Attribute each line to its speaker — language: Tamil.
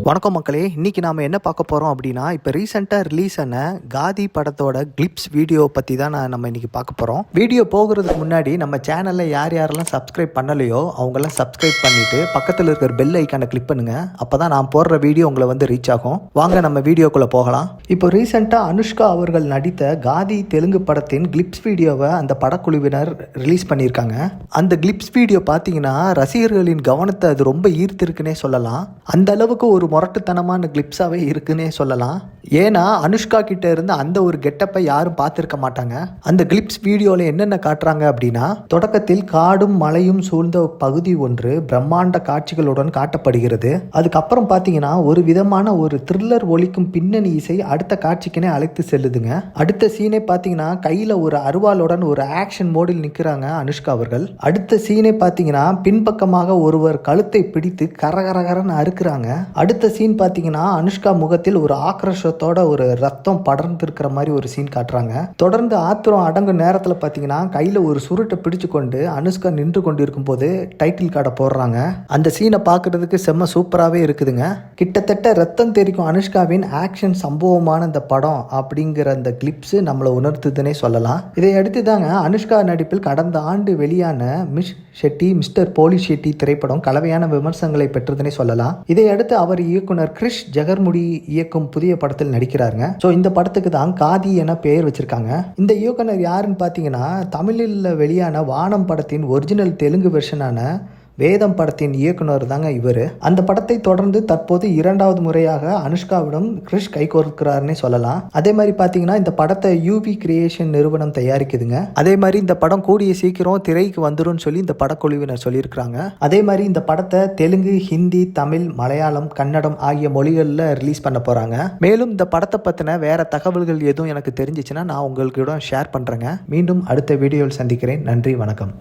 Speaker 1: வணக்கம் மக்களே, இன்னைக்கு நாம என்ன பார்க்க போறோம் அப்படின்னா, இப்போ ரீசெண்டாக ரிலீஸ் ஆன காதி படத்தோட கிளிப்ஸ் வீடியோ பற்றி தான் நம்ம இன்னைக்கு பார்க்க போகிறோம். வீடியோ போகிறதுக்கு முன்னாடி நம்ம சேனலில் யாரெல்லாம் சப்ஸ்கிரைப் பண்ணலையோ அவங்கெல்லாம் சப்ஸ்கிரைப் பண்ணிட்டு பக்கத்தில் இருக்கிற பெல் ஐக்கானை கிளிக் பண்ணுங்க. அப்போ தான் நான் போடுற வீடியோ உங்களை வந்து ரீச் ஆகும். வாங்க நம்ம வீடியோக்குள்ளே போகலாம். இப்போ ரீசெண்டாக அனுஷ்கா அவர்கள் நடித்த காதி தெலுங்கு படத்தின் கிளிப்ஸ் வீடியோவை அந்த படக்குழுவினர் ரிலீஸ் பண்ணியிருக்காங்க. அந்த கிளிப்ஸ் வீடியோ பார்த்தீங்கன்னா ரசிகர்களின் கவனத்தை அது ரொம்ப ஈர்த்திருக்குன்னே சொல்லலாம். அந்த அளவுக்கு ஒரு முரட்டுத்தனமான கிளிப்ஸாவே இருக்குன்னே சொல்லலாம். ஏன்னா அனுஷ்கா கிட்ட இருந்து அந்த ஒரு கெட்டப்பை யாரும் பார்த்திருக்க மாட்டாங்க. அந்த கிளிப்ஸ் வீடியோல என்னென்ன காட்டுறாங்க அப்படின்னா, தொடக்கத்தில் காடும் மலையும் சூழ்ந்த பகுதி ஒன்று பிரம்மாண்ட காட்சிகளுடன் காட்டப்படுகிறது. அதுக்கப்புறம் பார்த்தீங்கன்னா ஒரு விதமான ஒரு த்ரில்லர் ஒலிக்கும் பின்னணி இசை அடுத்த காட்சிக்குனே அழைத்து செல்லுதுங்க. அடுத்த சீனே பார்த்தீங்கன்னா கையில ஒரு அருவாளுடன் ஒரு ஆக்ஷன் மோடில் நிற்கிறாங்க அனுஷ்கா அவர்கள். அடுத்த சீனே பார்த்தீங்கன்னா பின்பக்கமாக ஒருவர் கழுத்தை பிடித்து கரகரகரன்னு அறுக்கிறாங்க. அடுத்த சீன் பார்த்தீங்கன்னா அனுஷ்கா முகத்தில் ஒரு ஆக்ரோஷத்தோட ஒரு ரத்தம் படர்ந்து இருக்கிற மாதிரி ஒரு சீன் காட்டுறாங்க. தொடர்ந்து ஆத்திரம் அடங்கும் நேரத்தில் பார்த்தீங்கன்னா கையில் ஒரு சுருட்டை பிடிச்சு கொண்டு அனுஷ்கா நின்று கொண்டு இருக்கும் போது டைட்டில் கார்டை போடுறாங்க. அந்த சீனை பார்க்கறதுக்கு செம்ம சூப்பராகவே இருக்குதுங்க. கிட்டத்தட்ட ரத்தம் தெரிக்கும் அனுஷ்காவின் ஆக்ஷன் சம்பவமான இந்த படம் அப்படிங்கிற அந்த கிளிப்ஸ் நம்மளை உணர்த்துதுன்னே சொல்லலாம். இதை அடுத்து தாங்க அனுஷ்கா நடிப்பில் கடந்த ஆண்டு வெளியான மிஸ்டர் போலி ஷெட்டி திரைப்படம் கலவையான விமர்சனங்களை பெற்றதுன்னே சொல்லலாம். இதை அடுத்து அவர் இயக்குனர் கிரிஷ் ஜெகர்முடி இயக்கும் புதிய படத்தில் நடிக்கிறாருங்க. ஸோ இந்த படத்துக்கு தான் காதி என பெயர் வச்சிருக்காங்க. இந்த இயக்குனர் யாருன்னு பார்த்தீங்கன்னா தமிழில் வெளியான வானம் படத்தின் ஒரிஜினல் தெலுங்கு வெர்ஷனான வேதம் படத்தின் இயக்குனர் தாங்க இவர். அந்த படத்தை தொடர்ந்து தற்போது இரண்டாவது முறையாக அனுஷ்காவிடம் கிரிஷ் கைகோர்க்கிறாருன்னே சொல்லலாம். அதே மாதிரி பார்த்தீங்கன்னா இந்த படத்தை யூவி கிரியேஷன் நிறுவனம் தயாரிக்குதுங்க. அதே மாதிரி இந்த படம் கூடிய சீக்கிரம் திரைக்கு வந்துடும் சொல்லி இந்த படக்குழுவினர் சொல்லியிருக்கிறாங்க. அதே மாதிரி இந்த படத்தை தெலுங்கு, ஹிந்தி, தமிழ், மலையாளம், கன்னடம் ஆகிய மொழிகளில் ரிலீஸ் பண்ண போறாங்க. மேலும் இந்த படத்தை பற்றின வேற தகவல்கள் எதுவும் எனக்கு தெரிஞ்சிச்சுன்னா நான் உங்களுக்கு ஷேர் பண்றேங்க. மீண்டும் அடுத்த வீடியோவில் சந்திக்கிறேன். நன்றி, வணக்கம்.